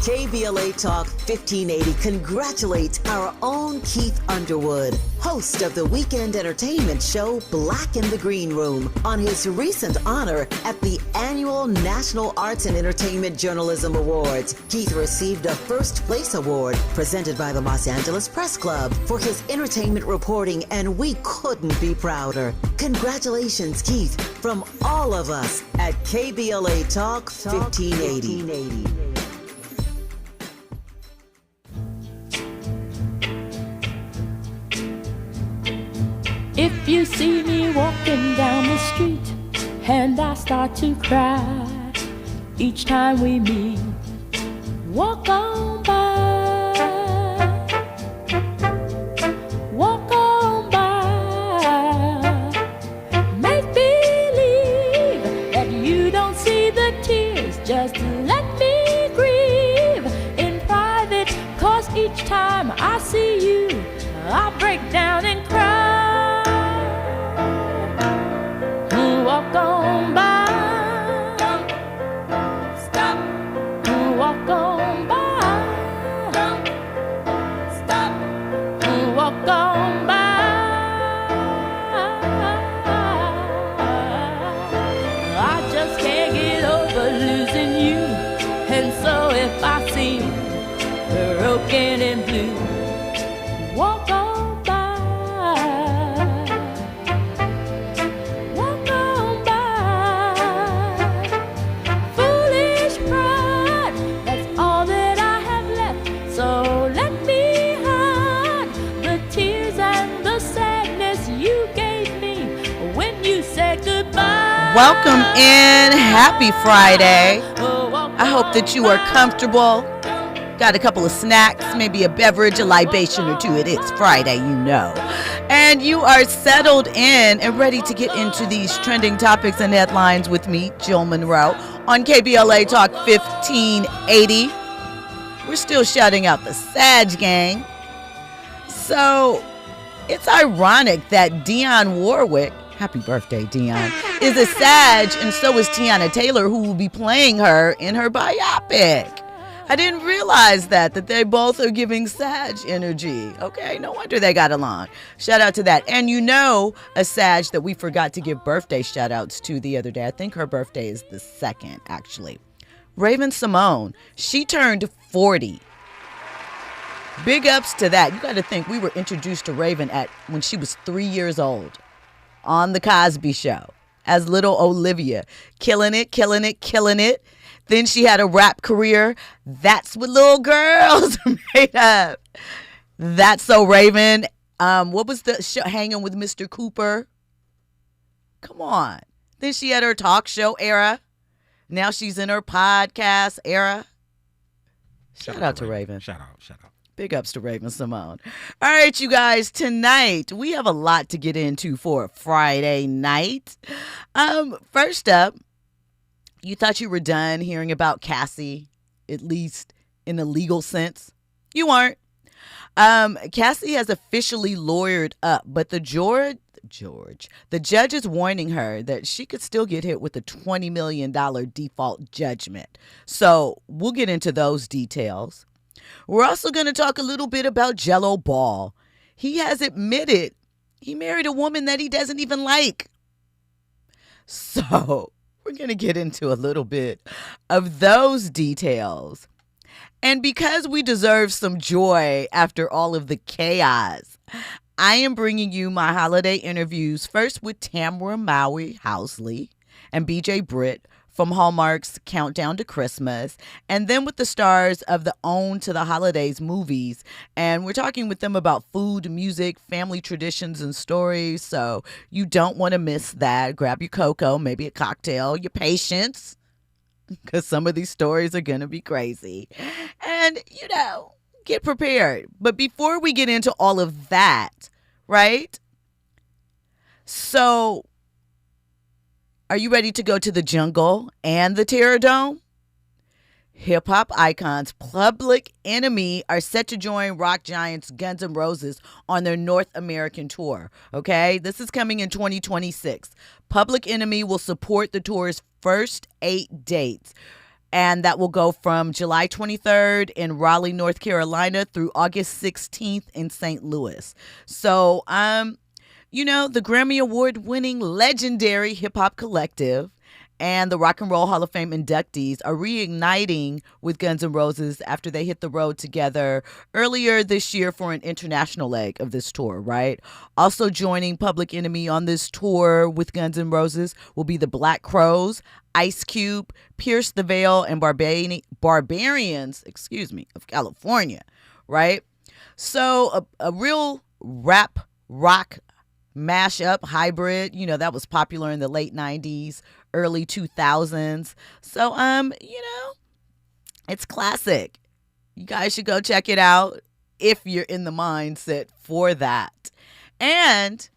KBLA Talk 1580 congratulates our own Keith Underwood, host of the weekend entertainment show Black in the Green Room, on his recent honor at the annual National Arts and Entertainment Journalism Awards. Keith received a first place award presented by the Los Angeles Press Club for his entertainment reporting, and we couldn't be prouder. Congratulations, Keith, from all of us at KBLA Talk 1580. If you see me walking down the street and I start to cry each time we meet, walk on by, walk on by. Make believe that you don't see the tears, just let me grieve in private, 'cause each time I see you I break down and cry. Walk on by, don't stop. Walk on by, don't stop. Walk on by. I just can't get over losing you, and so if I seem broken and blue, walk on. Welcome in. Happy Friday. I hope that you are comfortable. Got a couple of snacks, maybe a beverage, a libation or two. It is Friday, you know. And you are settled in and ready to get into these trending topics and headlines with me, Jill Munroe, on KBLA Talk 1580. We're still shouting out the Sag Gang. So it's ironic that Dionne Warwick, happy birthday, Dionne, is a Sag, and so is Tiana Taylor, who will be playing her in her biopic. I didn't realize that they both are giving Sag energy. Okay, no wonder they got along. Shout out to that. And you know, a Sag that we forgot to give birthday shout outs to the other day. I think her birthday is the 2nd, actually. Raven-Symoné, she turned 40. Big ups to that. You got to think, we were introduced to Raven when she was 3 years old on The Cosby Show as little Olivia. Killing it, killing it, killing it. Then she had a rap career. That's what little girls are made of. That's So Raven. What was the show? Hanging with Mr. Cooper. Come on. Then she had her talk show era. Now she's in her podcast era. Shout out to Raven. Shout out. Big ups to Raven-Symoné. All right, you guys, tonight we have a lot to get into for Friday night. First up, you thought you were done hearing about Cassie, at least in a legal sense. You weren't. Cassie has officially lawyered up, but the judge is warning her that she could still get hit with a $20 million default judgment. So we'll get into those details. We're also going to talk a little bit about Gelo Ball. He has admitted he married a woman that he doesn't even like. So we're going to get into a little bit of those details. And because we deserve some joy after all of the chaos, I am bringing you my holiday interviews, first with Tamara Mowry-Housley and BJ Britt from Hallmark's Countdown to Christmas, and then with the stars of the Own to the Holidays movies. And we're talking with them about food, music, family traditions, and stories. So you don't want to miss that. Grab your cocoa, maybe a cocktail, your patience, because some of these stories are going to be crazy. And, you know, get prepared. But before we get into all of that, right? So, are you ready to go to the jungle and the Terror Dome? Hip-hop icons Public Enemy are set to join rock giants Guns N' Roses on their North American tour. Okay, this is coming in 2026. Public Enemy will support the tour's first 8 dates. And that will go from July 23rd in Raleigh, North Carolina through August 16th in St. Louis. So, the Grammy Award-winning legendary hip-hop collective and the Rock and Roll Hall of Fame inductees are reigniting with Guns N' Roses after they hit the road together earlier this year for an international leg of this tour, right? Also joining Public Enemy on this tour with Guns N' Roses will be the Black Crowes, Ice Cube, Pierce the Veil, and Barbarians, of California, right? So a real rap rock mashup hybrid, that was popular in the late 90s, early 2000s. So, it's classic. You guys should go check it out if you're in the mindset for that. And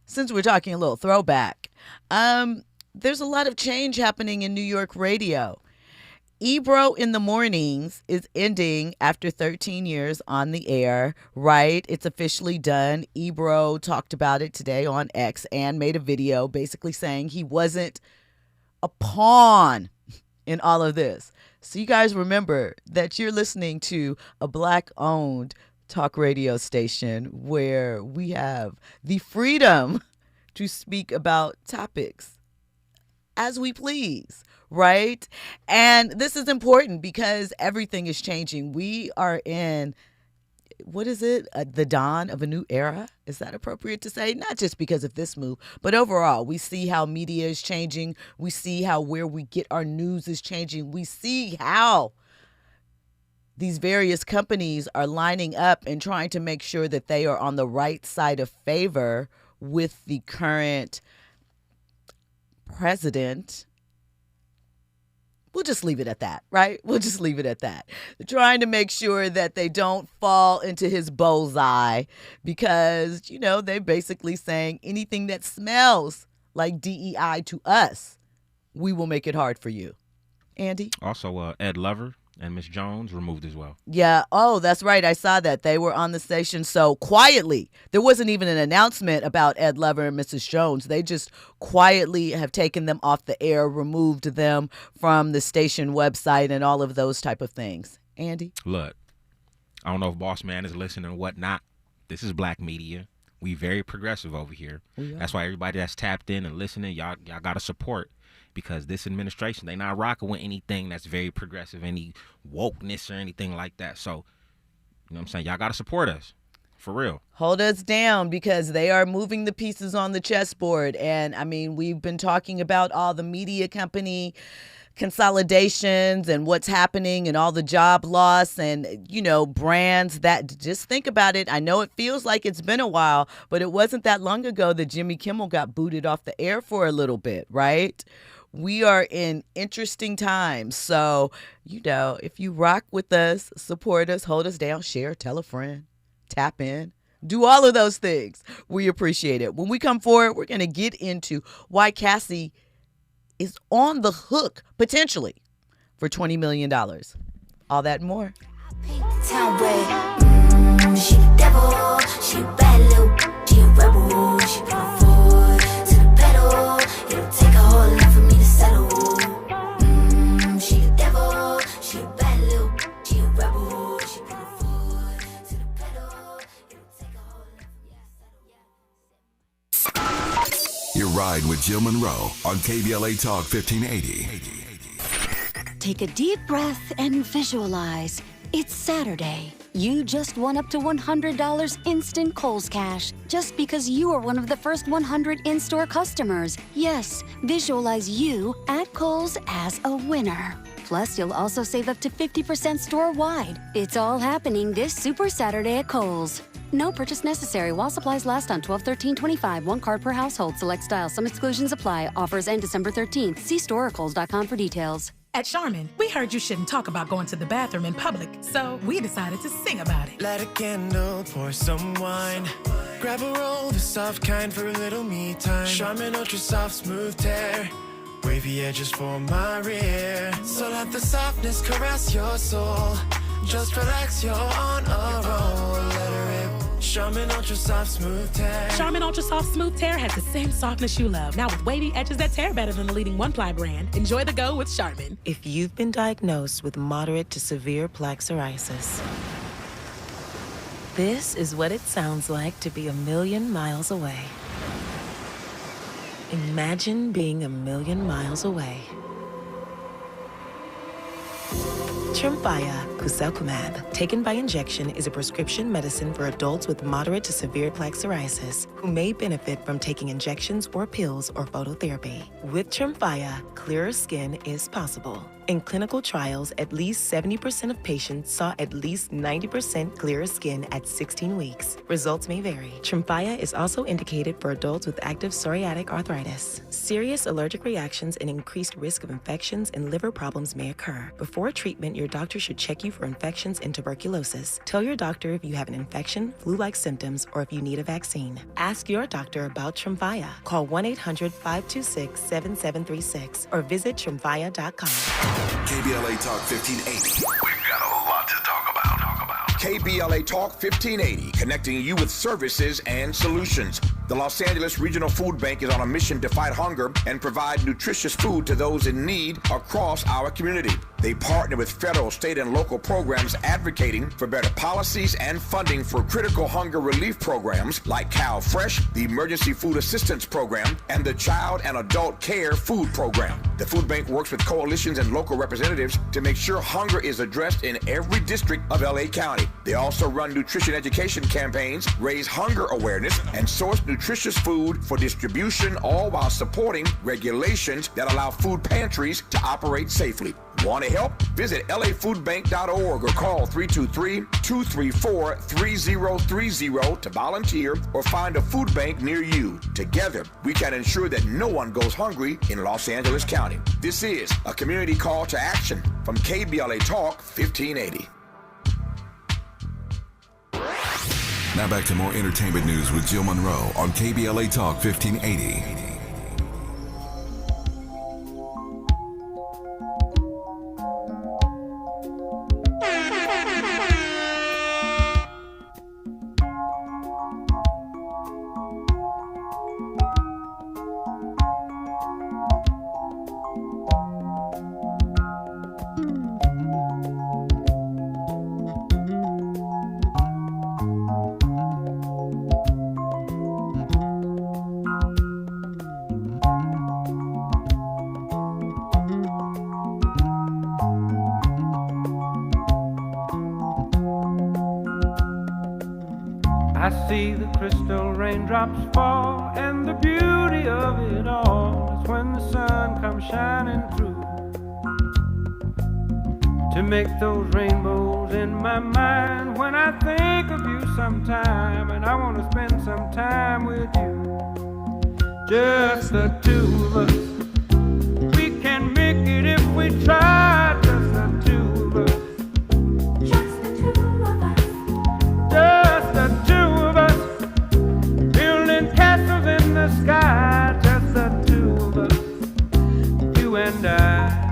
since we're talking a little throwback, there's a lot of change happening in New York radio. Ebro in the Mornings is ending after 13 years on the air, right? It's officially done. Ebro talked about it today on X and made a video basically saying he wasn't a pawn in all of this. So you guys remember that you're listening to a Black-owned talk radio station where we have the freedom to speak about topics as we please, right? And this is important because everything is changing. We are in, the dawn of a new era? Is that appropriate to say? Not just because of this move, but overall, we see how media is changing. We see how where we get our news is changing. We see how these various companies are lining up and trying to make sure that they are on the right side of favor with the current president. We'll just leave it at that, right? We'll just leave it at that. They're trying to make sure that they don't fall into his bullseye because, they're basically saying anything that smells like DEI to us, we will make it hard for you. Andy? Also, Ed Lover and Miss Jones removed as well. Yeah. Oh, that's right. I saw that. They were on the station so quietly. There wasn't even an announcement about Ed Lover and Mrs. Jones. They just quietly have taken them off the air, removed them from the station website and all of those type of things. Andy? Look, I don't know if Boss Man is listening or whatnot. This is Black media. We very progressive over here. That's why everybody that's tapped in and listening, y'all got to support. Because this administration, they not rocking with anything that's very progressive, any wokeness or anything like that. So, you know what I'm saying? Y'all got to support us. For real. Hold us down because they are moving the pieces on the chessboard. And, we've been talking about all the media company consolidations and what's happening and all the job loss and, brands that just think about it. I know it feels like it's been a while, but it wasn't that long ago that Jimmy Kimmel got booted off the air for a little bit, right? We are in interesting times. So, if you rock with us, support us, hold us down, share, tell a friend, tap in, do all of those things. We appreciate it. When we come forward, we're going to get into why Cassie is on the hook, potentially, for $20 million. All that and more. She the devil, she a bad little, she a rebel, she put her foot to the pedal, it'll take a whole lot for me to settle. She the devil, she a bad little, she a rebel, she put her foot to the pedal, it'll take a whole lot for me to settle. Your ride with Jill Munroe on KBLA Talk 1580. Take a deep breath and visualize. It's Saturday. You just won up to $100 instant Kohl's cash just because you are one of the first 100 in-store customers. Yes, visualize you at Kohl's as a winner. Plus, you'll also save up to 50% store-wide. It's all happening this Super Saturday at Kohl's. No purchase necessary while supplies last on 12/13/25. One card per household. Select style. Some exclusions apply. Offers end December 13th. See store or Kohl's.com for details. At Charmin, we heard you shouldn't talk about going to the bathroom in public, so we decided to sing about it. Light a candle, pour some wine. Grab a roll, the soft kind for a little me time. Charmin Ultra Soft Smooth Tear. Wavy edges for my rear. So let the softness caress your soul. Just relax, you're on a roll. Let her rip. Charmin Ultra Soft Smooth Tear. Charmin Ultra Soft Smooth Tear has the same softness you love, now with wavy edges that tear better than the leading one-ply brand. Enjoy the go with Charmin. If you've been diagnosed with moderate to severe plaque psoriasis, this is what it sounds like to be a million miles away. Imagine being a million miles away. Tremfya Kuselkumab, taken by injection, is a prescription medicine for adults with moderate to severe plaque psoriasis who may benefit from taking injections or pills or phototherapy. With Tremfya, clearer skin is possible. In clinical trials, at least 70% of patients saw at least 90% clearer skin at 16 weeks. Results may vary. Tremfya is also indicated for adults with active psoriatic arthritis. Serious allergic reactions and increased risk of infections and liver problems may occur. Before treatment, your doctor should check you for infections and tuberculosis. Tell your doctor if you have an infection, flu-like symptoms, or if you need a vaccine. Ask your doctor about Tremfya. Call 1-800-526-7736 or visit tremfya.com. KBLA Talk 1580. We've got a lot to talk about. KBLA Talk 1580, connecting you with services and solutions. The Los Angeles Regional Food Bank is on a mission to fight hunger and provide nutritious food to those in need across our community. They partner with federal, state, and local programs advocating for better policies and funding for critical hunger relief programs like Cal Fresh, the Emergency Food Assistance Program, and the Child and Adult Care Food Program. The food bank works with coalitions and local representatives to make sure hunger is addressed in every district of LA County. They also run nutrition education campaigns, raise hunger awareness, and source nutritious food for distribution, all while supporting regulations that allow food pantries to operate safely. Want to help? Visit lafoodbank.org or call 323-234-3030 to volunteer or find a food bank near you. Together, we can ensure that no one goes hungry in Los Angeles County. This is a community call to action from KBLA Talk 1580. Now back to more entertainment news with Jill Munroe on KBLA Talk 1580. I see the crystal raindrops fall, and the beauty of it all is when the sun comes shining through to make those rainbows in my mind. When I think of you sometime, and I want to spend some time with you, just the two of us. We can make it if we try, just the two of us. Just the two of us. Just the two of us. Building castles in the sky, just the two of us. You and I.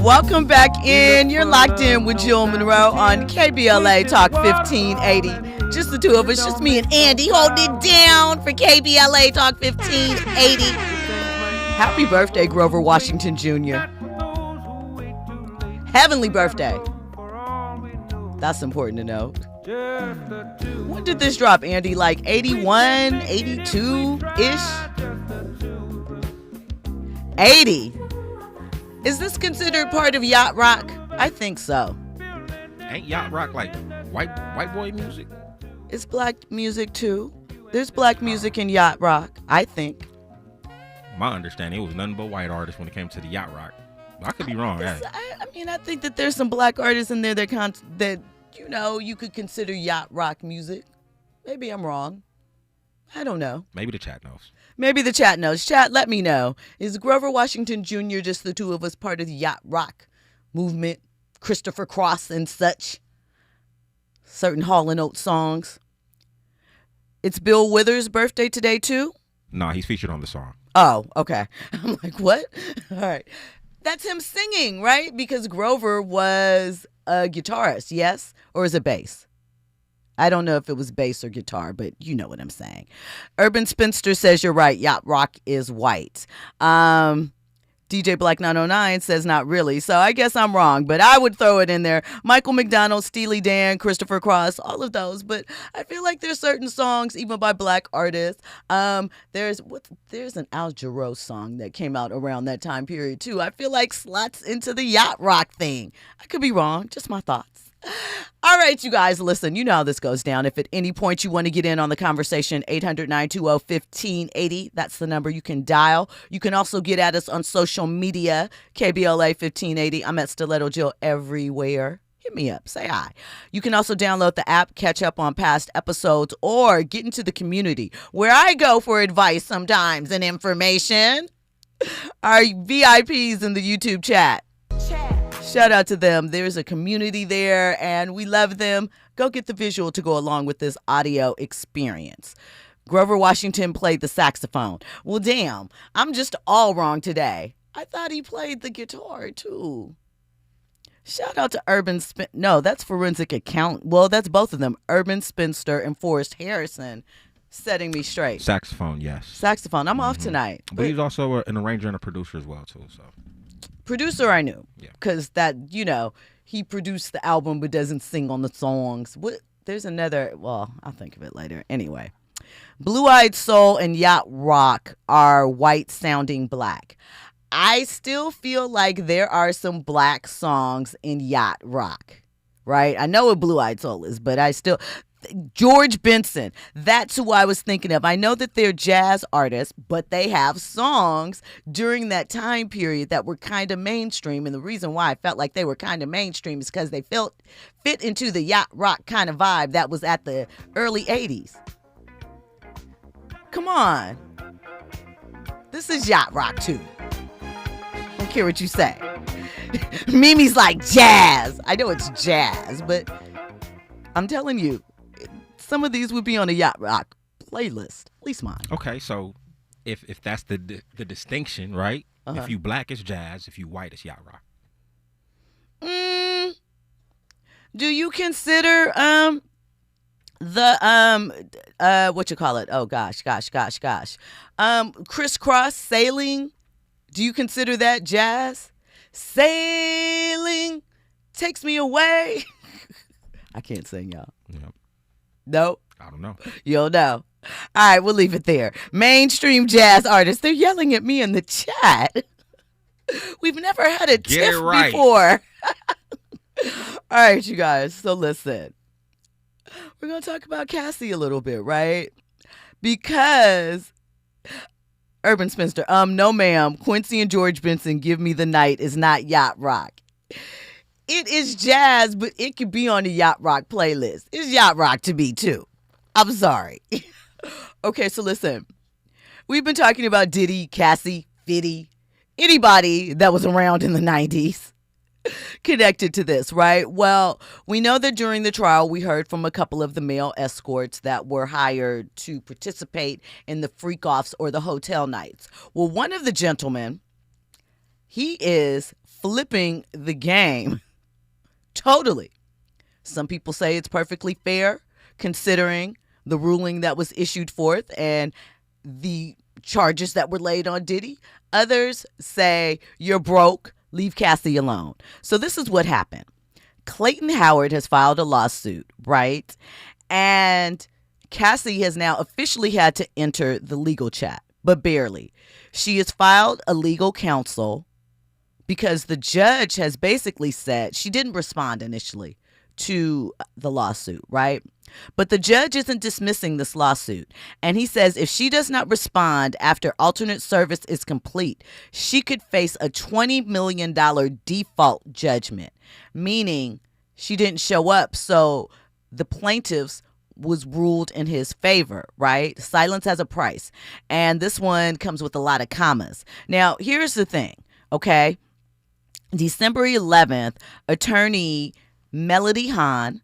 Welcome back in. You're locked in with Jill Munroe on KBLA Talk 1580. Just the two of us, just me and Andy holding it down for KBLA Talk 1580. Happy birthday, Grover Washington Jr. Heavenly birthday. That's important to know. When did this drop, Andy? Like 81, 82-ish? 80. Is this considered part of yacht rock? I think so. Ain't yacht rock like white boy music? It's black music too. There's black music in yacht rock, I think. My understanding, it was nothing but white artists when it came to the yacht rock. I could be wrong. I think that there's some black artists in there that you could consider yacht rock music. Maybe I'm wrong. I don't know. Maybe the chat knows. Maybe the chat knows. Chat, let me know. Is Grover Washington Jr. just the two of us part of the yacht rock movement? Christopher Cross and such. Certain Hall & Oates songs. It's Bill Withers' birthday today, too? Nah, he's featured on the song. Oh, okay. I'm like, what? All right. That's him singing, right? Because Grover was a guitarist, yes? Or is it bass? I don't know if it was bass or guitar, but you know what I'm saying. Urban Spinster says you're right. Yacht rock is white. DJ Black 909 says not really, so I guess I'm wrong, but I would throw it in there. Michael McDonald, Steely Dan, Christopher Cross, all of those, but I feel like there's certain songs, even by black artists. There's an Al Jarreau song that came out around that time period too. I feel like slots into the yacht rock thing. I could be wrong, just my thoughts. All right, you guys, listen, you know how this goes down. If at any point you want to get in on the conversation, 800-920-1580. That's the number you can dial. You can also get at us on social media, KBLA 1580. I'm at Stiletto Jill everywhere. Hit me up. Say hi. You can also download the app, catch up on past episodes, or get into the community where I go for advice sometimes and information. Our VIPs in the YouTube chat. Shout out to them. There's a community there, and we love them. Go get the visual to go along with this audio experience. Grover Washington played the saxophone. Well, damn, I'm just all wrong today. I thought he played the guitar, too. Shout out to Urban No, that's Forensic Account. Well, that's both of them. Urban Spinster and Forrest Harrison setting me straight. Saxophone, yes. Saxophone. I'm off tonight. But he's also an arranger and a producer as well, too, so... Producer I knew, because that, you know, he produced the album but doesn't sing on the songs. There's another, well, I'll think of it later. Anyway, Blue-Eyed Soul and Yacht Rock are white sounding black. I still feel like there are some black songs in yacht rock, right? I know what Blue-Eyed Soul is, but I still... George Benson, that's who I was thinking of. I know that they're jazz artists, but they have songs during that time period that were kind of mainstream. And the reason why I felt like they were kind of mainstream is because they fit into the yacht rock kind of vibe that was at the early 80s. Come on. This is yacht rock too. Don't care what you say. Mimi's like jazz. I know it's jazz, but I'm telling you, some of these would be on a yacht rock playlist, at least mine. Okay, so if that's the distinction, right? If you black, it's jazz. If you white, it's yacht rock. Do you consider the what you call it? Oh gosh. Crisscross sailing? Do you consider that jazz? Sailing takes me away. I can't sing, y'all. Yep. Nope. I don't know. You'll know. All right, we'll leave it there. Mainstream jazz artists, they're yelling at me in the chat. We've never had a tiff before. All right, you guys. So listen. We're going to talk about Cassie a little bit, right? Because Urban Spinster, no ma'am, Quincy and George Benson, Give Me the Night is not yacht rock. It is jazz, but it could be on the yacht rock playlist. It's yacht rock to me, too. I'm sorry. Okay, so listen. We've been talking about Diddy, Cassie, Fitty, anybody that was around in the 90s connected to this, right? Well, we know that during the trial, we heard from a couple of the male escorts that were hired to participate in the freak-offs or the hotel nights. Well, one of the gentlemen, he is flipping the game. Totally. Some people say it's perfectly fair considering the ruling that was issued forth and the charges that were laid on Diddy. Others say you're broke, leave Cassie alone. So this is what happened. Clayton Howard has filed a lawsuit, right? And Cassie has now officially had to enter the legal chat, but barely. She has filed a legal counsel because the judge has basically said she didn't respond initially to the lawsuit, right? But the judge isn't dismissing this lawsuit. And he says if she does not respond after alternate service is complete, she could face a $20 million default judgment, meaning she didn't show up. So the plaintiffs was ruled in his favor, right? Silence has a price. And this one comes with a lot of commas. Now, here's the thing, okay? December 11th, attorney Melody Hahn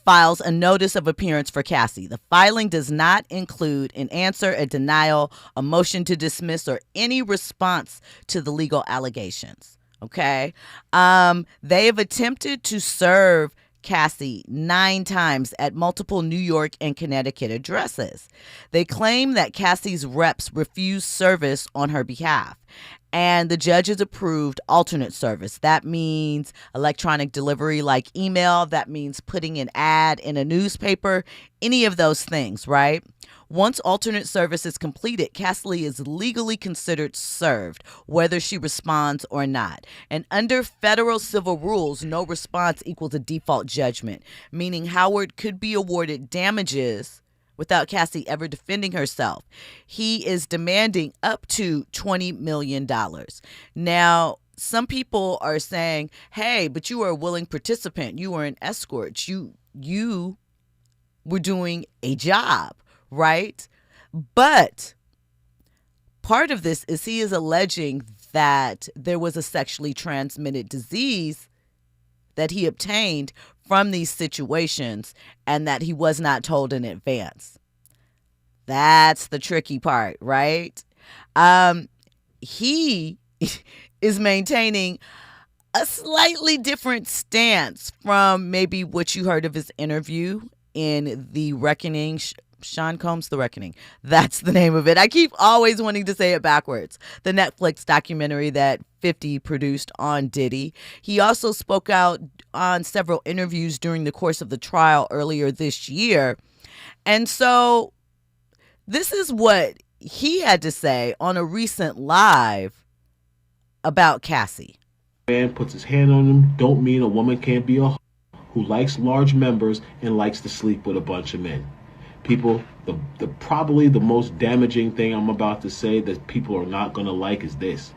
files a notice of appearance for Cassie. The filing does not include an answer, a denial, a motion to dismiss, or any response to the legal allegations. Okay? They have attempted to serve Cassie 9 times at multiple New York and Connecticut addresses. They claim that Cassie's reps refused service on her behalf, and the judges approved alternate service. That means electronic delivery like email. That means putting an ad in a newspaper, any of those things, right? Once alternate service is completed, Cassie is legally considered served, whether she responds or not. And under federal civil rules, no response equals a default judgment, meaning Howard could be awarded damages without Cassie ever defending herself. He is demanding up to $20 million. Now, some people are saying, hey, but you were a willing participant. You were an escort. You were doing a job, right? But part of this is he is alleging that there was a sexually transmitted disease that he obtained from these situations and that he was not told in advance. That's the tricky part, right? He is maintaining a slightly different stance from maybe what you heard of his interview in The Reckoning. Sean Combs' The Reckoning. That's the name of it. I keep always wanting to say it backwards. The Netflix documentary that 50 produced on Diddy. He also spoke out on several interviews during the course of the trial earlier this year. And so this is what he had to say on a recent live about Cassie. Man puts his hand on him don't mean a woman can't be a who likes large members and likes to sleep with a bunch of men. People, the probably the most damaging thing I'm about to say that people are not going to like is this.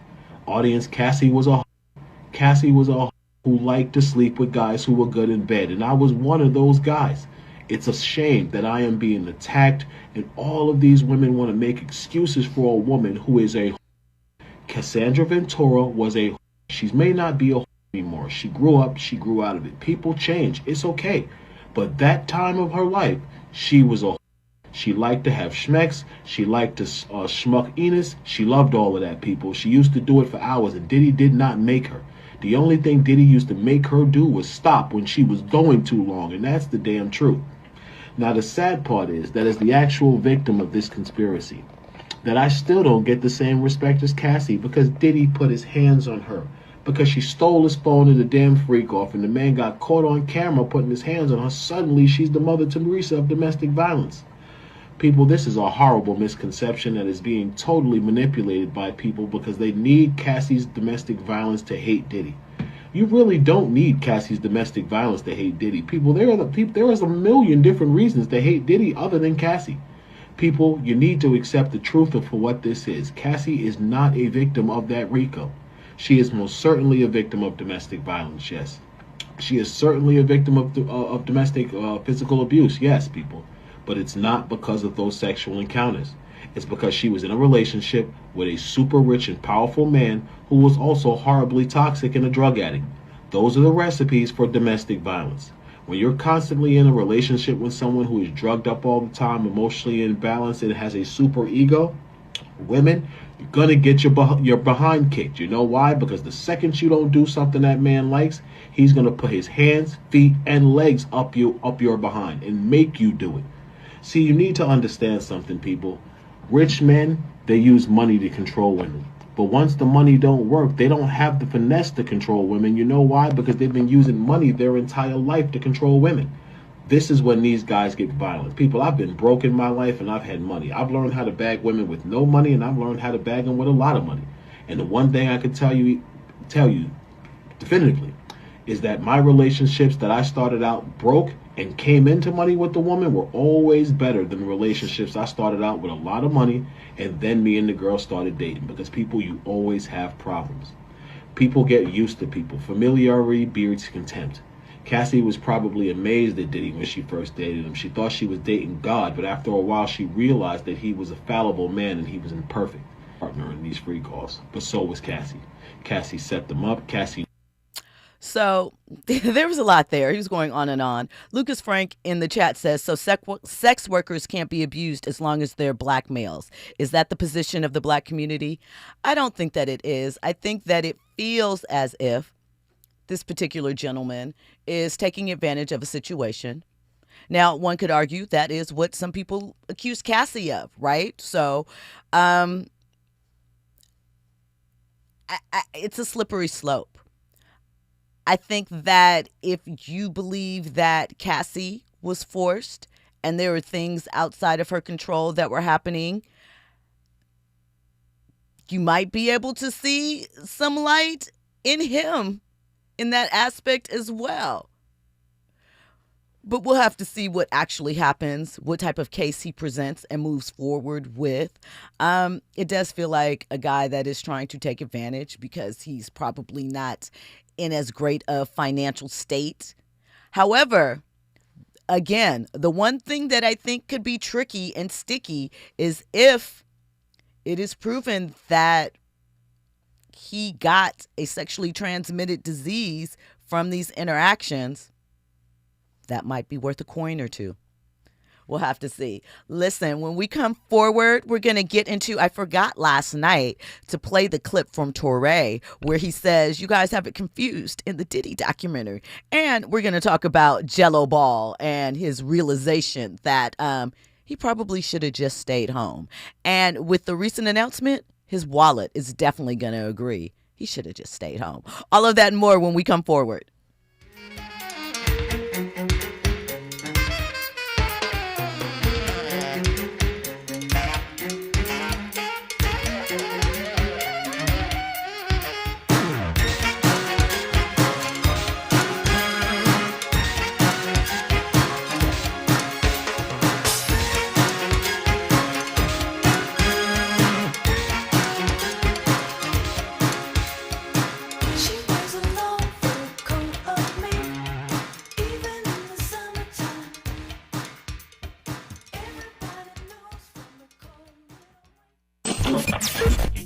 Audience, Cassie was a who liked to sleep with guys who were good in bed, and I was one of those guys. It's a shame that I am being attacked, and all of these women want to make excuses for a woman who is a Cassandra Ventura was a she may not be a anymore. She grew up, she grew out of it. People change. It's okay. But that time of her life, she was a she liked to have schmecks. She liked to schmuck Enos. She loved all of that, people. She used to do it for hours, and Diddy did not make her. The only thing Diddy used to make her do was stop when she was going too long, and that's the damn truth. Now, the sad part is that as the actual victim of this conspiracy, that I still don't get the same respect as Cassie because Diddy put his hands on her. Because she stole his phone and the damn freak off, and the man got caught on camera putting his hands on her. Suddenly, she's the Mother Teresa of domestic violence. People, this is a horrible misconception that is being totally manipulated by people because they need Cassie's domestic violence to hate Diddy. You really don't need Cassie's domestic violence to hate Diddy. People, there is a million different reasons to hate Diddy other than Cassie. People, you need to accept the truth of for what this is. Cassie is not a victim of that RICO. She is most certainly a victim of domestic violence, yes. She is certainly a victim of domestic physical abuse, yes, people. But it's not because of those sexual encounters. It's because she was in a relationship with a super rich and powerful man who was also horribly toxic and a drug addict. Those are the recipes for domestic violence. When you're constantly in a relationship with someone who is drugged up all the time, emotionally imbalanced, and has a super ego, women, you're going to get your behind kicked. You know why? Because the second you don't do something that man likes, he's going to put his hands, feet, and legs up your behind and make you do it. See, you need to understand something, people. Rich men, they use money to control women. But once the money don't work, they don't have the finesse to control women. You know why? Because they've been using money their entire life to control women. This is when these guys get violent. People, I've been broke in my life and I've had money. I've learned how to bag women with no money, and I've learned how to bag them with a lot of money. And the one thing I can tell you definitively is that my relationships that I started out broke and came into money with the woman were always better than the relationships I started out with a lot of money and then me and the girl started dating. Because people, you always have problems. People get used to people. Familiarity breeds contempt. Cassie was probably amazed at Diddy when she first dated him. She thought she was dating God, but after a while she realized that he was a fallible man and he was imperfect partner in these free calls. But so was Cassie. Cassie set them up. Cassie. So there was a lot there. He was going on and on. Lucas Frank in the chat says, so sex workers can't be abused as long as they're black males. Is that the position of the black community? I don't think that it is. I think that it feels as if this particular gentleman is taking advantage of a situation. Now, one could argue that is what some people accuse Cassie of, right? So, it's a slippery slope. I think that if you believe that Cassie was forced and there were things outside of her control that were happening, you might be able to see some light in him in that aspect as well. But we'll have to see what actually happens, what type of case he presents and moves forward with. It does feel like a guy that is trying to take advantage because he's probably not in as great a financial state. However, again, the one thing that I think could be tricky and sticky is if it is proven that he got a sexually transmitted disease from these interactions. That might be worth a coin or two. We'll have to see. Listen, when we come forward, we're going to get into, I forgot last night to play the clip from Torre where he says, you guys have it confused in the Diddy documentary. And we're going to talk about Gelo Ball and his realization that he probably should have just stayed home. And with the recent announcement, his wallet is definitely going to agree. He should have just stayed home. All of that and more when we come forward.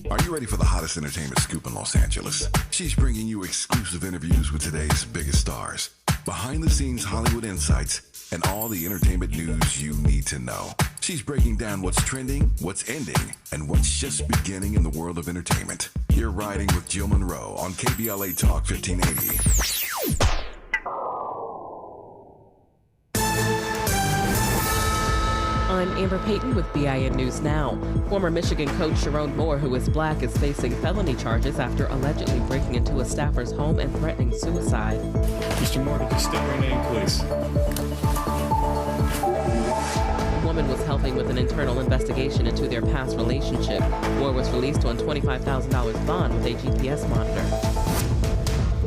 Are you ready for the hottest entertainment scoop in Los Angeles? She's bringing you exclusive interviews with today's biggest stars, behind-the-scenes Hollywood insights, and all the entertainment news you need to know. She's breaking down what's trending, what's ending, and what's just beginning in the world of entertainment. You're riding with Jill Munroe on KBLA Talk 1580. I'm Amber Payton with BIN News Now. Former Michigan coach Sharon Moore, who is black, is facing felony charges after allegedly breaking into a staffer's home and threatening suicide. Mr. Moore, could you state your name, please? The woman was helping with an internal investigation into their past relationship. Moore was released on $25,000 bond with a GPS monitor.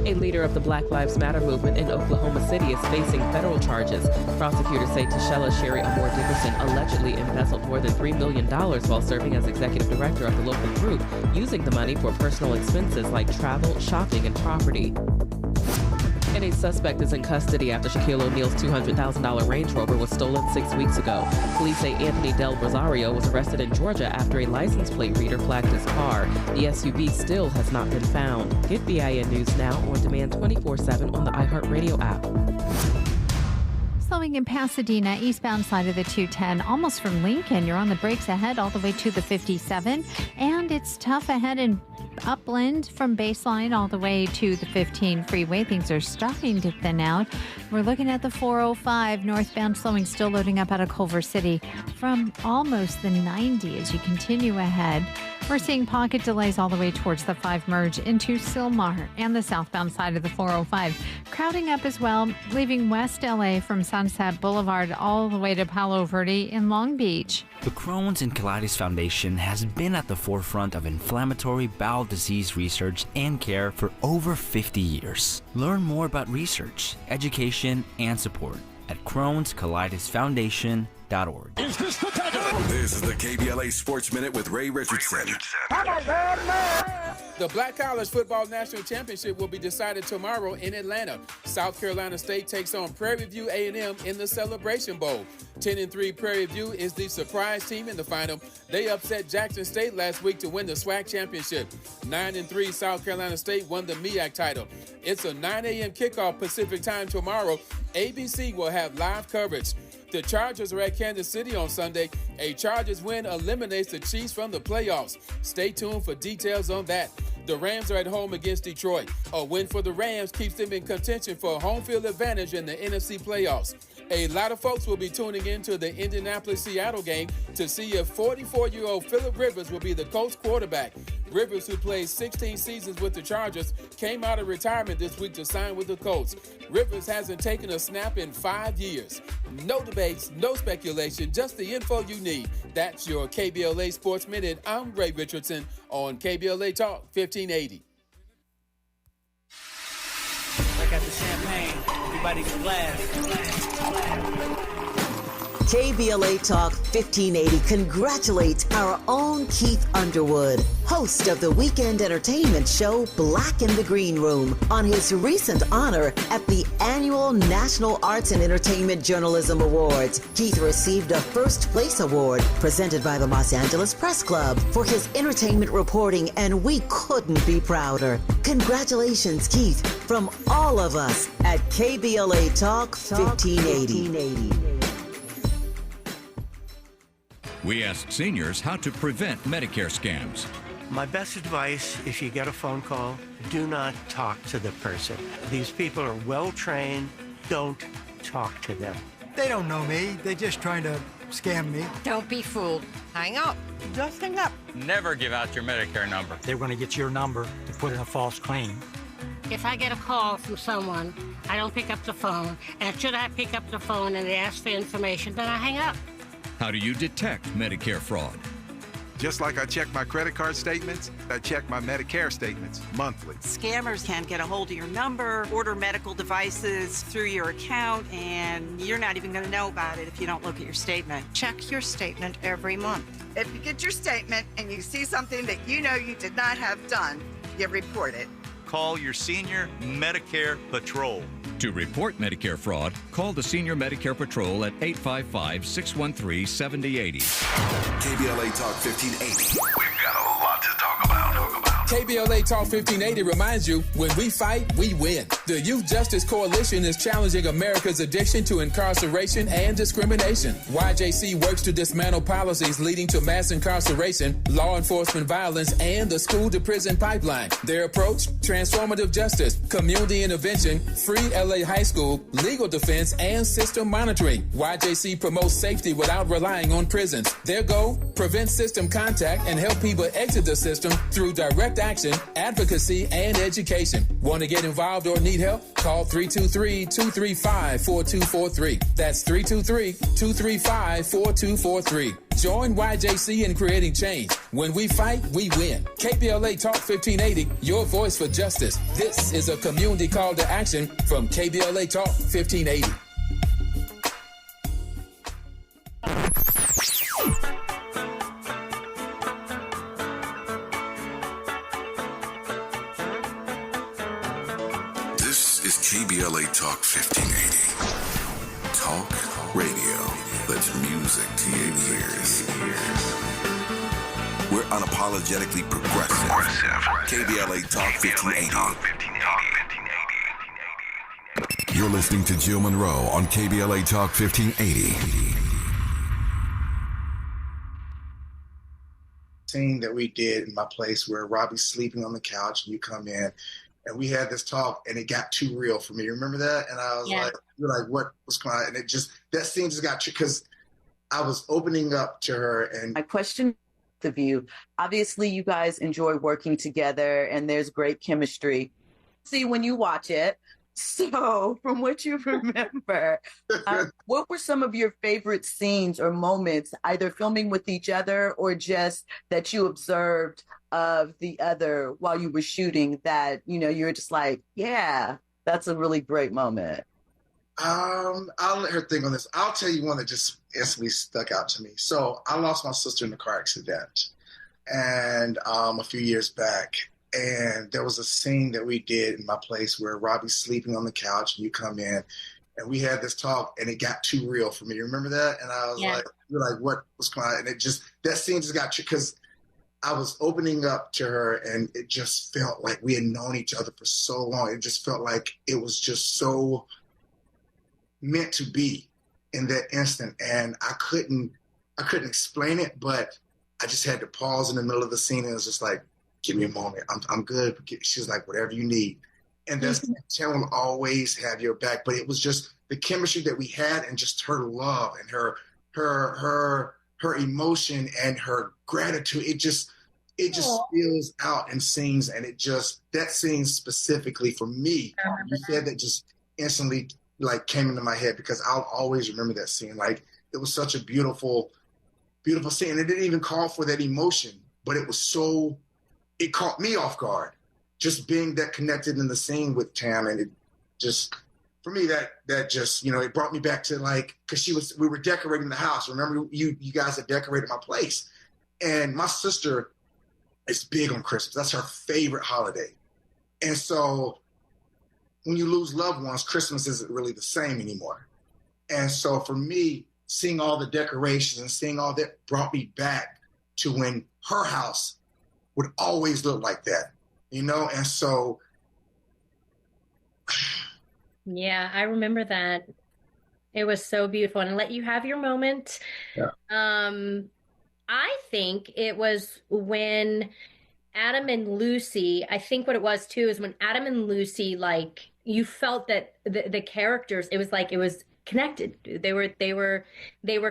A leader of the Black Lives Matter movement in Oklahoma City is facing federal charges. Prosecutors say Tashella Sherry Amore Dickerson allegedly embezzled more than $3 million while serving as executive director of the local group, using the money for personal expenses like travel, shopping, and property. And a suspect is in custody after Shaquille O'Neal's $200,000 Range Rover was stolen 6 weeks ago. Police say Anthony Del Rosario was arrested in Georgia after a license plate reader flagged his car. The SUV still has not been found. Get BIN News Now on demand 24/7 on the iHeartRadio app. Slowing in Pasadena, eastbound side of the 210, almost from Lincoln. You're on the brakes ahead all the way to the 57. And it's tough ahead in Upland from Baseline all the way to the 15 freeway. Things are starting to thin out. We're looking at the 405 northbound slowing, still loading up out of Culver City from almost the 90 as you continue ahead. We're seeing pocket delays all the way towards the 5 merge into Sylmar and the southbound side of the 405. Crowding up as well, leaving West LA from Sunset Boulevard all the way to Palo Verde in Long Beach. The Crohn's and Colitis Foundation has been at the forefront of inflammatory bowel disease research and care for over 50 years. Learn more about research, education, and support at Crohn'sColitisFoundation.org. This is the KBLA Sports Minute with Ray Richardson. The Black College Football National Championship will be decided tomorrow in Atlanta. South Carolina State takes on Prairie View A&M in the Celebration Bowl. 10-3 Prairie View is the surprise team in the final. They upset Jackson State last week to win the SWAC championship. 9-3 South Carolina State won the MEAC title. It's a 9 a.m. kickoff Pacific time tomorrow. ABC will have live coverage. The Chargers are at Kansas City on Sunday. A Chargers win eliminates the Chiefs from the playoffs. Stay tuned for details on that. The Rams are at home against Detroit. A win for the Rams keeps them in contention for a home field advantage in the NFC playoffs. A lot of folks will be tuning into the Indianapolis-Seattle game to see if 44-year-old Phillip Rivers will be the Colts quarterback. Rivers, who played 16 seasons with the Chargers, came out of retirement this week to sign with the Colts. Rivers hasn't taken a snap in 5 years. No debates, no speculation, just the info you need. That's your KBLA Sports Minute. I'm Ray Richardson on KBLA Talk 1580. I got the champagne. Everybody can laugh. KBLA Talk 1580 congratulates our own Keith Underwood, host of the weekend entertainment show Black in the Green Room, on his recent honor at the annual National Arts and Entertainment Journalism Awards. Keith received a first place award presented by the Los Angeles Press Club for his entertainment reporting, and we couldn't be prouder. Congratulations, Keith, from all of us at KBLA Talk 1580. We asked seniors how to prevent Medicare scams. My best advice, if you get a phone call, do not talk to the person. These people are well-trained. Don't talk to them. They don't know me. They're just trying to scam me. Don't be fooled. Hang up. Just hang up. Never give out your Medicare number. They're going to get your number to put in a false claim. If I get a call from someone, I don't pick up the phone. And should I pick up the phone and they ask for information, then I hang up. How do you detect Medicare fraud? Just like I check my credit card statements, I check my Medicare statements monthly. Scammers can get a hold of your number, order medical devices through your account, and you're not even going to know about it if you don't look at your statement. Check your statement every month. If you get your statement and you see something that you know you did not have done, you report it. Call your senior Medicare Patrol. To report Medicare fraud, call the Senior Medicare Patrol at 855-613-7080. KBLA Talk 1580. We've got a lot to talk about. KBLA Talk 1580 reminds you, when we fight, we win. The Youth Justice Coalition is challenging America's addiction to incarceration and discrimination. YJC works to dismantle policies leading to mass incarceration, law enforcement violence, and the school-to-prison pipeline. Their approach: transformative justice, community intervention, free LA high school, legal defense, and system monitoring. YJC promotes safety without relying on prisons. Their goal: prevent system contact and help people exit the system through direct action, advocacy, and education. Want to get involved or need help? Call 323-235-4243. That's 323-235-4243. Join YJC in creating change. When we fight, we win. KBLA Talk 1580, your voice for justice. This is a community call to action from KBLA Talk 1580. KBLA Talk 1580. Talk radio that's music to your ears. We're unapologetically progressive. KBLA Talk 1580. You're listening to Jill Munroe on KBLA Talk 1580. Scene that we did in my place where Robbie's sleeping on the couch and you come in. And we had this talk, and it got too real for me. You remember that? And I was like, "You're like, what was going on?" And it just, that scene just got, because I was opening up to her. And my question of you, obviously you guys enjoy working together and there's great chemistry. See when you watch it. So from what you remember, what were some of your favorite scenes or moments, either filming with each other or just that you observed of the other while you were shooting that, you know, you're just like, yeah, that's a really great moment? I'll let her think on this. I'll tell you one that just instantly stuck out to me. So I lost my sister in a car accident and a few years back. And there was a scene that we did in my place where Robbie's sleeping on the couch and you come in and we had this talk and it got too real for me. You remember that? And I was like, "You're like, what was going on?" And it just, that scene just got, because I was opening up to her and it just felt like we had known each other for so long. It just felt like it was just so meant to be in that instant. And I couldn't explain it, but I just had to pause in the middle of the scene and it was just like, give me a moment. I'm good. She's like, whatever you need. And that's Tam will always have your back. But it was just the chemistry that we had, and just her love and her emotion and her gratitude. It just spills out in scenes, and that scene specifically for me, you said that just instantly like came into my head, because I'll always remember that scene. Like, it was such a beautiful, beautiful scene. And it didn't even call for that emotion, but it caught me off guard, just being that connected in the scene with Tam. And it just, for me, that just, it brought me back to, like, because we were decorating the house. Remember, you guys had decorated my place. And my sister is big on Christmas. That's her favorite holiday. And so when you lose loved ones, Christmas isn't really the same anymore. And so for me, seeing all the decorations and seeing all that brought me back to when her house would always look like that, And so. Yeah, I remember that. It was so beautiful. And let you have your moment. Yeah. I think it was when Adam and Lucy, I think what it was too is when Adam and Lucy, like, you felt that the characters, it was connected. They were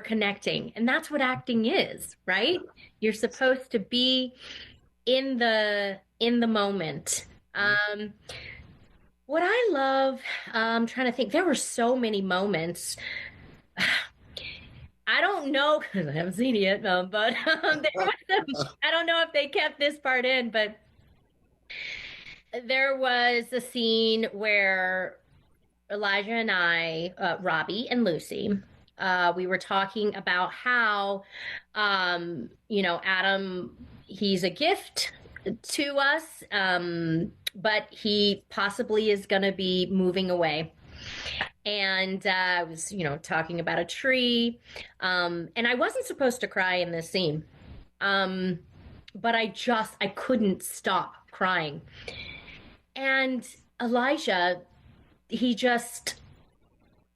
connecting. And that's what acting is, right? You're supposed to be in the moment. What I love, I'm trying to think, there were so many moments. I don't know, because I haven't seen it yet, but there was I don't know if they kept this part in, but there was a scene where Elijah and I, Robbie and Lucy, we were talking about how, Adam, he's a gift to us, but he possibly is going to be moving away. And I was, talking about a tree, and I wasn't supposed to cry in this scene, but I couldn't stop crying. And Elijah, he just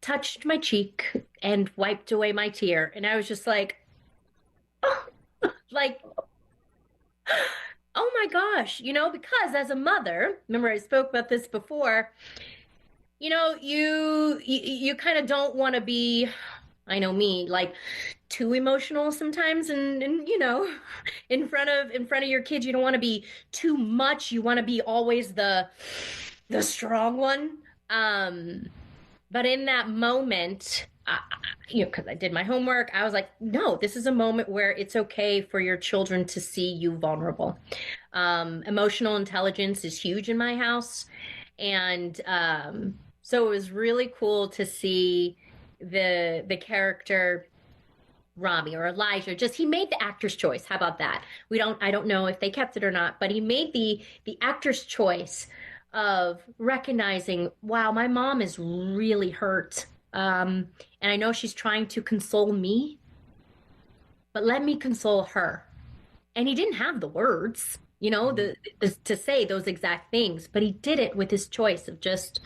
touched my cheek and wiped away my tear. And I was just like, oh my gosh, because as a mother, remember I spoke about this before, you kind of don't want to be, I know me, like too emotional sometimes. And in front of your kids, you don't want to be too much. You want to be always the strong one. But in that moment, because I did my homework, I was like, no, this is a moment where it's okay for your children to see you vulnerable. Emotional intelligence is huge in my house. And so it was really cool to see the character Robbie or Elijah, he made the actor's choice. How about that? I don't know if they kept it or not, but he made the actor's choice of recognizing, wow, my mom is really hurt. And I know she's trying to console me, but let me console her. And he didn't have the words, to say those exact things, but he did it with his choice of just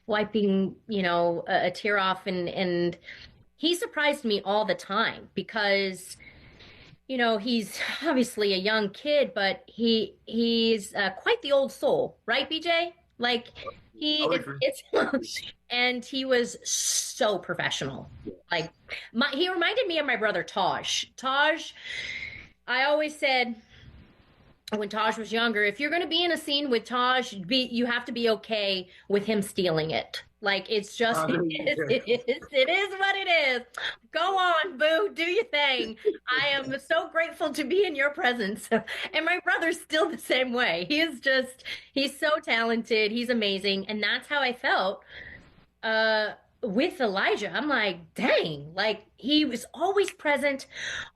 wiping, a tear off. And he surprised me all the time because, he's obviously a young kid, but he's quite the old soul, right, BJ? Like and he was so professional. Like he reminded me of my brother Taj. I always said when Taj was younger, if you're going to be in a scene with Taj, you have to be okay with him stealing it. Like, it's just, it is what it is. Go on, boo, do your thing. I am so grateful to be in your presence. And my brother's still the same way. He's so talented. He's amazing. And that's how I felt with Elijah. I'm like, dang, like he was always present,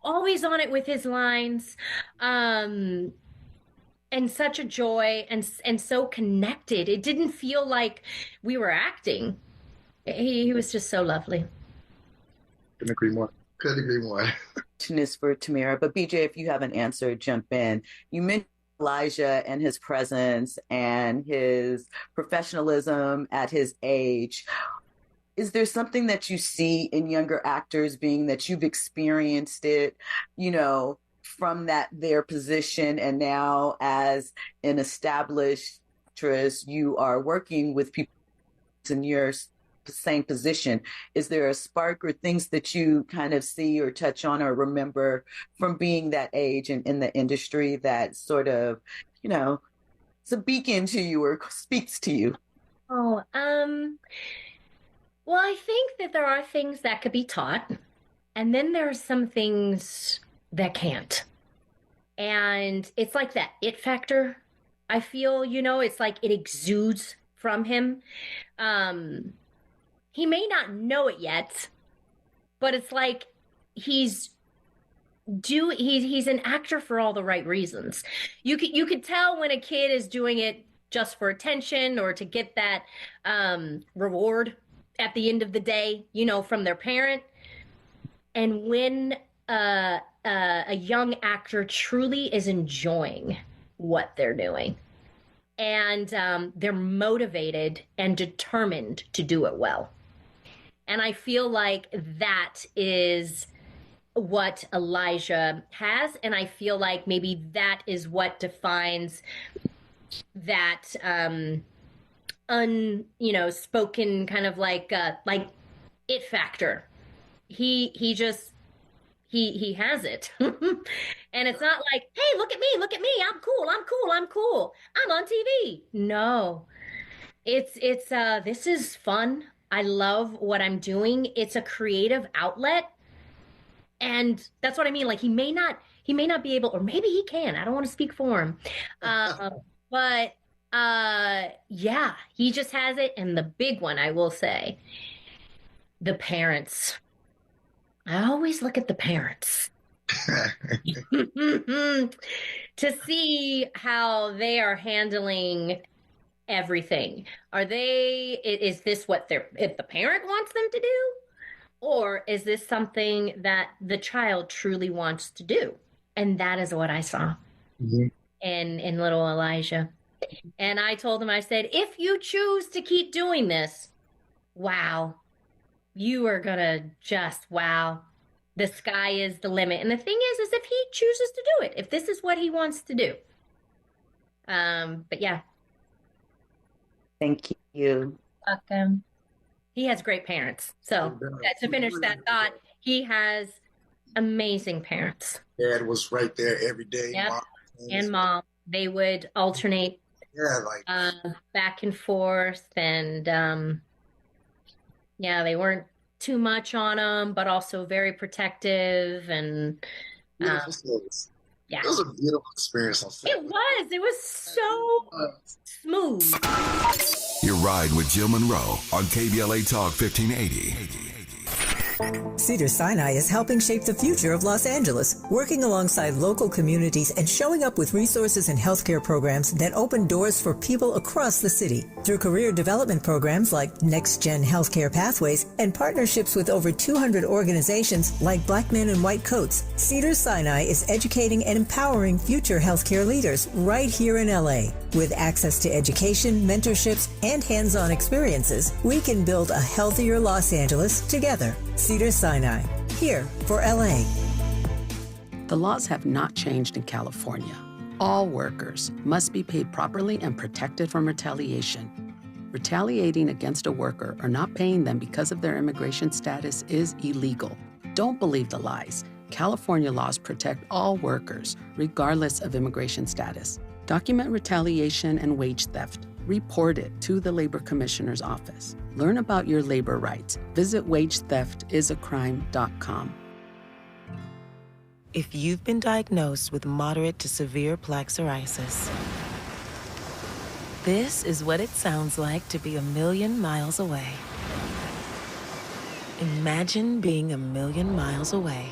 always on it with his lines. And such a joy and so connected. It didn't feel like we were acting. He was just so lovely. Couldn't agree more. Question is for Tamara, but BJ, if you have an answer, jump in. You mentioned Elijah and his presence and his professionalism at his age. Is there something that you see in younger actors, being that you've experienced it, from their position, and now as an established actress, you are working with people in your same position. Is there a spark or things that you kind of see or touch on or remember from being that age and in the industry that sort of, it's a beacon to you or speaks to you? Oh, well, I think that there are things that could be taught, and then there are some things that can't. And it's like that it factor. I feel, it's like it exudes from him. He may not know it yet, but it's like he's an actor for all the right reasons. You could tell when a kid is doing it just for attention or to get that reward at the end of the day, from their parent. And when a young actor truly is enjoying what they're doing and they're motivated and determined to do it well. And I feel like that is what Elijah has. And I feel like maybe that is what defines that spoken kind of like it factor. He has it. And it's not like, hey, look at me, I'm cool, I'm on TV. No, it's this is fun. I love what I'm doing. It's a creative outlet. And that's what I mean. Like he may not be able, or maybe he can, I don't want to speak for him. But yeah, he just has it. And the big one, I will say, the parents. I always look at the parents to see how they are handling everything. Is this what if the parent wants them to do? Or is this something that the child truly wants to do? And that is what I saw in little Elijah. And I told him, I said, if you choose to keep doing this, wow, you are going to wow, the sky is the limit. And the thing is if he chooses to do it, if this is what he wants to do. But yeah. Thank you. Welcome. He has great parents. So to finish that thought, he has amazing parents. Dad was right there every day. Yep. And mom. They would alternate back and forth. And they weren't too much on him, but also very protective. And yeah. It was a beautiful experience on set. It was so smooth. Your ride with Jill Munroe on KBLA Talk 1580. Cedars-Sinai is helping shape the future of Los Angeles, working alongside local communities and showing up with resources and healthcare programs that open doors for people across the city. Through career development programs like Next Gen Healthcare Pathways and partnerships with over 200 organizations like Black Men in White Coats, Cedars-Sinai is educating and empowering future healthcare leaders right here in LA. With access to education, mentorships, and hands-on experiences, we can build a healthier Los Angeles together. Cedars-Sinai, here for LA. The laws have not changed in California. All workers must be paid properly and protected from retaliation. Retaliating against a worker or not paying them because of their immigration status is illegal. Don't believe the lies. California laws protect all workers, regardless of immigration status. Document retaliation and wage theft. Report it to the Labor Commissioner's office. Learn about your labor rights. Visit wagetheftisacrime.com. If you've been diagnosed with moderate to severe plaque psoriasis, this is what it sounds like to be 1,000,000 miles away. Imagine being 1,000,000 miles away.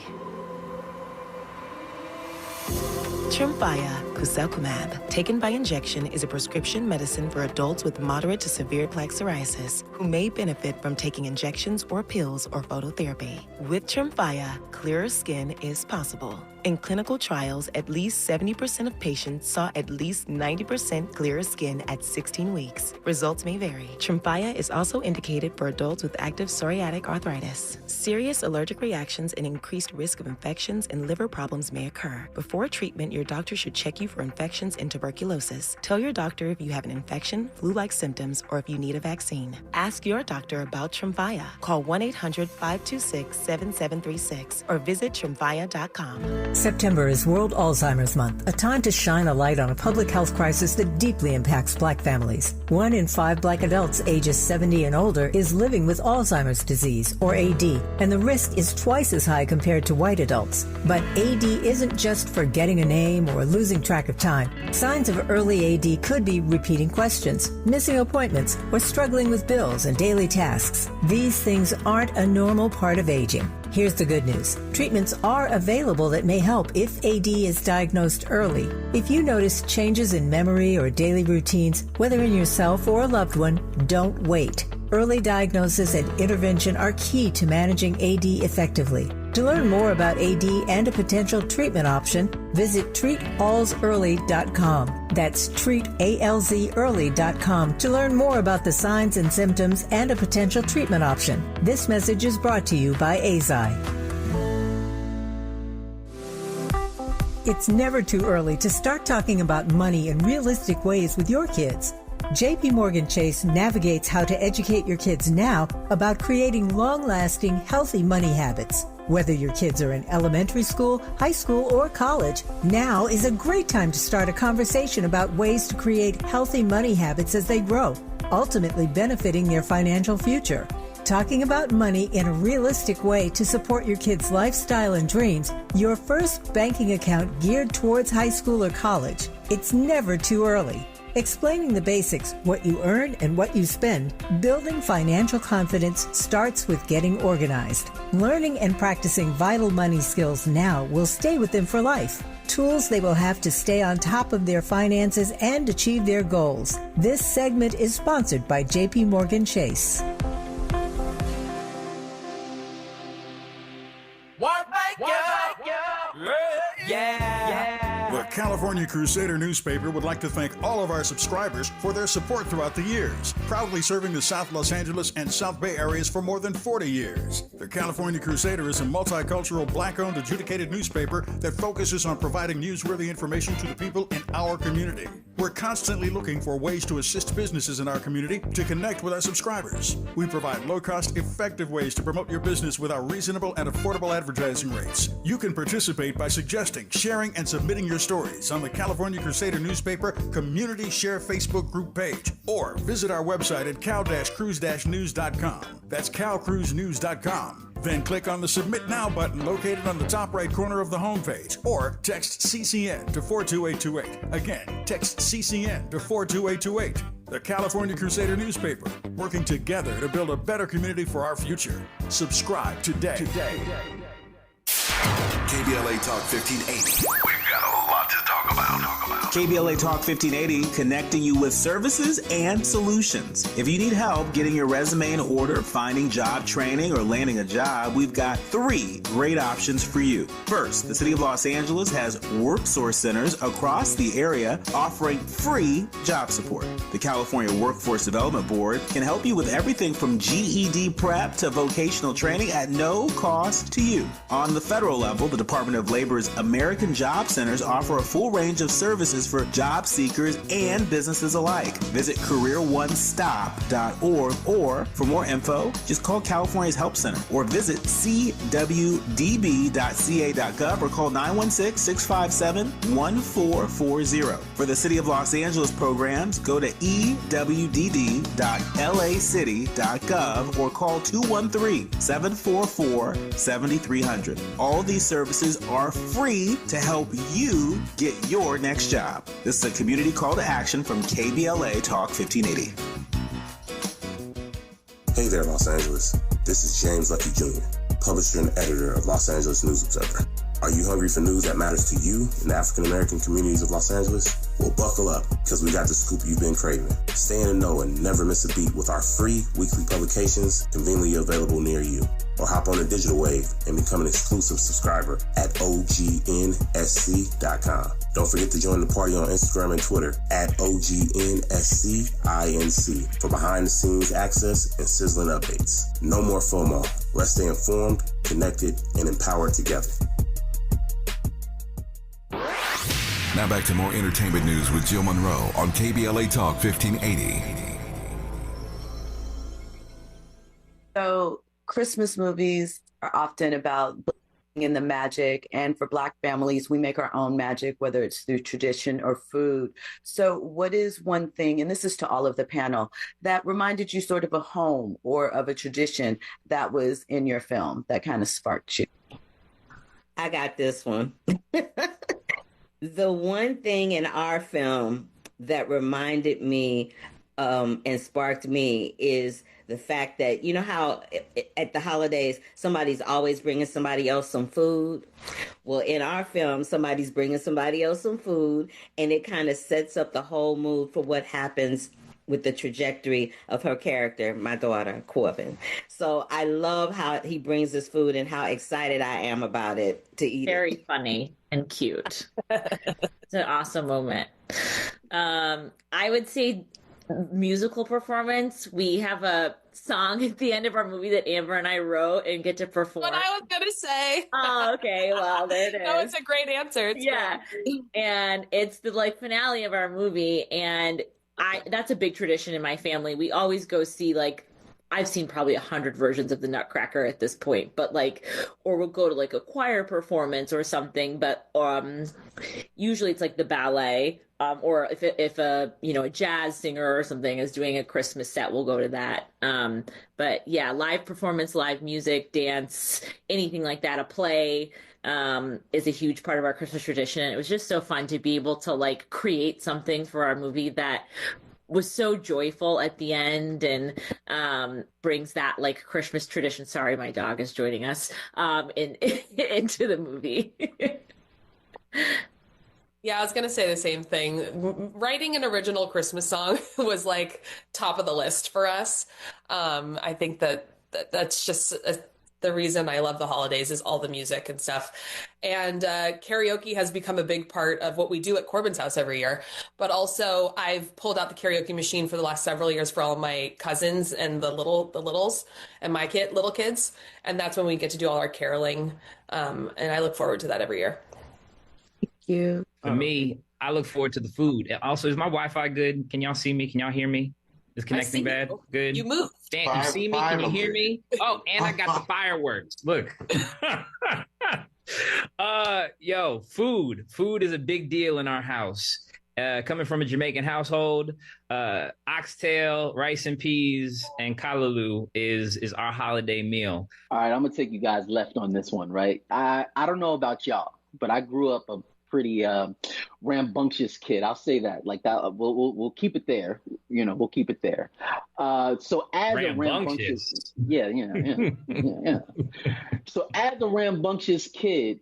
Tremfya guselkumab, taken by injection, is a prescription medicine for adults with moderate to severe plaque psoriasis who may benefit from taking injections or pills or phototherapy. With Tremfya, clearer skin is possible. In clinical trials, at least 70% of patients saw at least 90% clearer skin at 16 weeks. Results may vary. Tremfya is also indicated for adults with active psoriatic arthritis. Serious allergic reactions and increased risk of infections and liver problems may occur. Before treatment, your doctor should check you for infections and tuberculosis. Tell your doctor if you have an infection, flu-like symptoms, or if you need a vaccine. Ask your doctor about Tremfya. Call 1-800-526-7736 or visit tremfya.com. September is World Alzheimer's Month, a time to shine a light on a public health crisis that deeply impacts Black families. 1 in 5 Black adults ages 70 and older is living with Alzheimer's disease, or AD, and the risk is twice as high compared to white adults. But AD isn't just forgetting a name or losing track of time. Signs of early AD could be repeating questions, missing appointments, or struggling with bills and daily tasks. These things aren't a normal part of aging. Here's the good news. Treatments are available that may help if AD is diagnosed early. If you notice changes in memory or daily routines, whether in yourself or a loved one, don't wait. Early diagnosis and intervention are key to managing AD effectively. To learn more about AD and a potential treatment option, visit treatalsearly.com. That's treatalzearly.com to learn more about the signs and symptoms and a potential treatment option. This message is brought to you by AZI. It's never too early to start talking about money in realistic ways with your kids. JP Morgan Chase navigates how to educate your kids now about creating long-lasting, healthy money habits. Whether your kids are in elementary school, high school, or college, now is a great time to start a conversation about ways to create healthy money habits as they grow, ultimately benefiting their financial future. Talking about money in a realistic way to support your kids' lifestyle and dreams, your first banking account geared towards high school or college. It's never too early. Explaining the basics, what you earn and what you spend, building financial confidence starts with getting organized. Learning and practicing vital money skills now will stay with them for life. Tools they will have to stay on top of their finances and achieve their goals. This segment is sponsored by JP Morgan Chase. The California Crusader newspaper would like to thank all of our subscribers for their support throughout the years, proudly serving the South Los Angeles and South Bay areas for more than 40 years. The California Crusader is a multicultural, Black-owned, adjudicated newspaper that focuses on providing newsworthy information to the people in our community. We're constantly looking for ways to assist businesses in our community to connect with our subscribers. We provide low-cost, effective ways to promote your business with our reasonable and affordable advertising rates. You can participate by suggesting, sharing, and submitting your stories on the California Crusader newspaper Community Share Facebook group page, or visit our website at cal-cruise-news.com. That's calcruisenews.com. Then click on the Submit Now button located on the top right corner of the homepage, or text CCN to 42828. Again, text CCN to 42828. The California Crusader newspaper, working together to build a better community for our future. Subscribe today. KBLA Talk 1580. We've got a lot to talk about. KBLA Talk 1580, connecting you with services and solutions. If you need help getting your resume in order, finding job training, or landing a job, we've got 3 great options for you. First, the City of Los Angeles has WorkSource centers across the area offering free job support. The California Workforce Development Board can help you with everything from GED prep to vocational training at no cost to you. On the federal level, the Department of Labor's American Job Centers offer a full range of services for job seekers and businesses alike. Visit careeronestop.org, or for more info, just call California's Help Center or visit cwdb.ca.gov or call 916-657-1440. For the City of Los Angeles programs, go to ewdd.lacity.gov or call 213-744-7300. All these services are free to help you get your next job. This is a community call to action from KBLA Talk 1580. Hey there, Los Angeles. This is James Lucky Jr., publisher and editor of Los Angeles News Observer. Are you hungry for news that matters to you in the African American communities of Los Angeles? Well, buckle up, because we got the scoop you've been craving. Stay in the know and never miss a beat with our free weekly publications conveniently available near you. Or hop on the digital wave and become an exclusive subscriber at OGNSC.com. Don't forget to join the party on Instagram and Twitter at OGNSCINC for behind-the-scenes access and sizzling updates. No more FOMO. Let's stay informed, connected, and empowered together. Now back to more entertainment news with Jill Munroe on KBLA Talk 1580. So Christmas movies are often about believing in the magic, and for Black families, we make our own magic, whether it's through tradition or food. So what is one thing, and this is to all of the panel, that reminded you sort of a home or of a tradition that was in your film that kind of sparked you? I got this one. The one thing in our film that reminded me and sparked me is the fact that, you know how at the holidays, somebody's always bringing somebody else some food? Well, in our film, somebody's bringing somebody else some food, and it kind of sets up the whole mood for what happens with the trajectory of her character, my daughter, Corbin. So I love how he brings this food and how excited I am about it to eat. Very funny and cute. It's an awesome moment. I would say musical performance. We have a song at the end of our movie that Amber and I wrote and get to perform. What I was gonna say. Oh, okay. Well, there it is. No, it's a great answer. It's great. And it's the finale of our movie, and that's a big tradition in my family. We always go see I've seen probably 100 versions of the Nutcracker at this point, but or we'll go to a choir performance or something, but usually it's the ballet, or if a jazz singer or something is doing a Christmas set, we'll go to that. But yeah, live performance, live music, dance, anything like that, a play, is a huge part of our Christmas tradition. And it was just so fun to be able to create something for our movie that was so joyful at the end and brings that Christmas tradition. Sorry, my dog is joining us into the movie. Yeah, I was going to say the same thing. Writing an original Christmas song was top of the list for us. I think that's just the reason I love the holidays is all the music and stuff. And karaoke has become a big part of what we do at Corbin's house every year. But also I've pulled out the karaoke machine for the last several years for all my cousins and the littles and my little kids. And that's when we get to do all our caroling. And I look forward to that every year. Thank you. For me, I look forward to the food. Also, is my Wi-Fi good? Can y'all see me? Can y'all hear me? Is connecting bad? Good. You move. Dan, you see me? Can you hear me? Oh, and I got the fireworks. Look. Yo, food. Food is a big deal in our house. Coming from a Jamaican household, oxtail, rice and peas, and callaloo is our holiday meal. All right, I'm gonna take you guys left on this one, right? I don't know about y'all, but I grew up a pretty rambunctious kid. I'll say that. That we'll keep it there. We'll keep it there. So as a rambunctious, yeah. So as a rambunctious kid,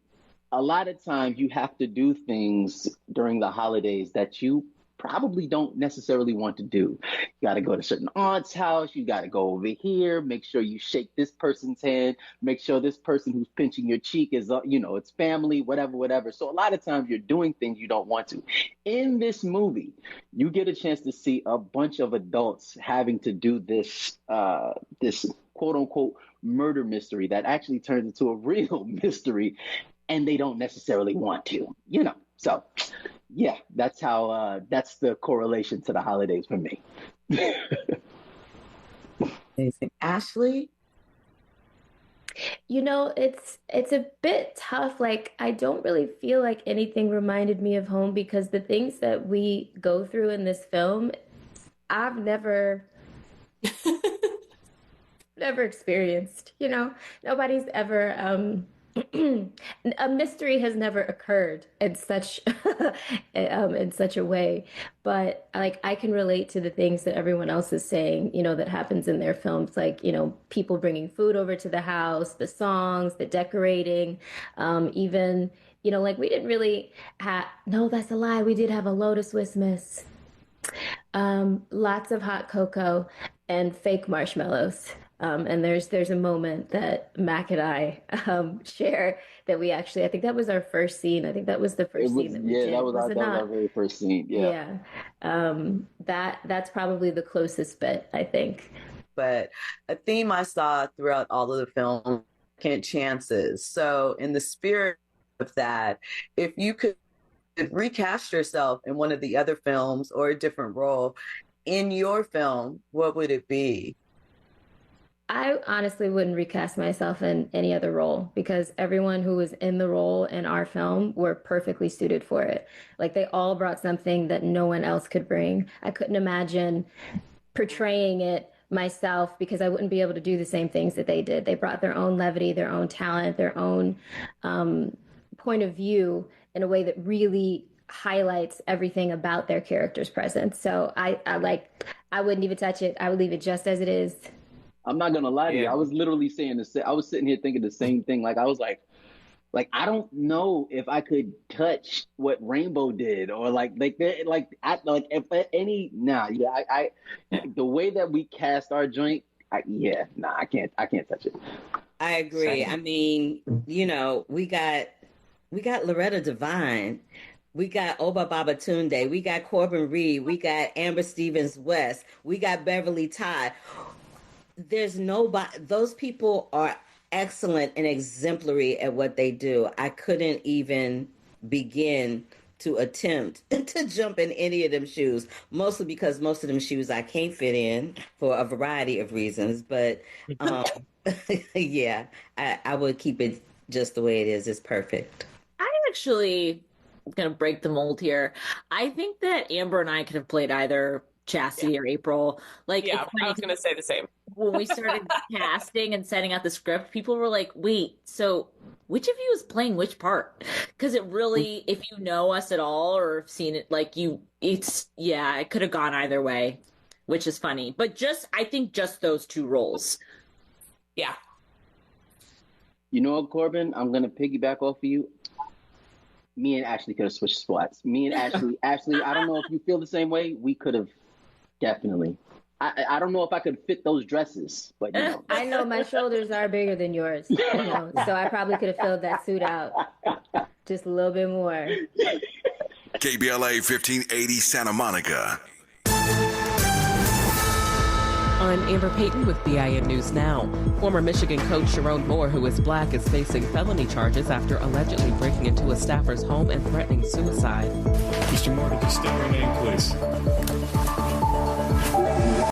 a lot of times you have to do things during the holidays that you probably don't necessarily want to do. You got to go to certain aunt's house. You got to go over here. Make sure you shake this person's hand. Make sure this person who's pinching your cheek is, it's family, whatever. So a lot of times you're doing things you don't want to. In this movie, you get a chance to see a bunch of adults having to do this, this quote unquote murder mystery that actually turns into a real mystery, and they don't necessarily want to, So yeah, that's how, that's the correlation to the holidays for me. Amazing. Ashley? It's a bit tough. I don't really feel like anything reminded me of home because the things that we go through in this film, I've never experienced, nobody's ever A mystery has never occurred in such in such a way, but like I can relate to the things that everyone else is saying, that happens in their films, like people bringing food over to the house, the songs, the decorating, even like we didn't really have. No, that's a lie. We did have a Lotus Christmas. Lots of hot cocoa and fake marshmallows. And there's a moment that Mac and I share that we actually, I think that was our first scene. I think that was the first scene that we did. That was our very first scene. Yeah. That's probably the closest bit, I think. But a theme I saw throughout all of the film, second chances. So in the spirit of that, if you could recast yourself in one of the other films or a different role in your film, what would it be? I honestly wouldn't recast myself in any other role because everyone who was in the role in our film were perfectly suited for it. Like they all brought something that no one else could bring. I couldn't imagine portraying it myself because I wouldn't be able to do the same things that they did. They brought their own levity, their own talent, their own point of view in a way that really highlights everything about their character's presence. So I wouldn't even touch it. I would leave it just as it is. I'm not gonna lie to you. I was literally saying this. I was sitting here thinking the same thing. Like I was like I don't know if I could touch what Rainbow did, or the way that we cast our joint. I can't touch it. I agree. I mean, we got Loretta Devine. We got Oba Babatunde. We got Corbin Reed. We got Amber Stevens West. We got Beverly Todd. There's nobody. Those people are excellent and exemplary at what they do. I couldn't even begin to attempt to jump in any of them shoes, mostly because most of them shoes I can't fit in for a variety of reasons. But yeah, I would keep it just the way it is. It's perfect. I actually going to break the mold here. I think that Amber and I could have played either Chastity or April. Like, I was going to say the same. When we started casting and setting out the script, people were like, wait, so which of you is playing which part? Because it really, if you know us at all or have seen it, it could have gone either way, which is funny. But I think just those two roles. Yeah. You know what, Corbin? I'm going to piggyback off of you. Me and Ashley could have switched spots. Me and Ashley, I don't know if you feel the same way. We could have definitely. I don't know if I could fit those dresses, but I know my shoulders are bigger than yours, so I probably could have filled that suit out just a little bit more. KBLA 1580 Santa Monica. I'm Amber Payton with BIN News Now. Former Michigan coach Sharon Moore, who is black, is facing felony charges after allegedly breaking into a staffer's home and threatening suicide. Mr. Moore, could you still remain, please?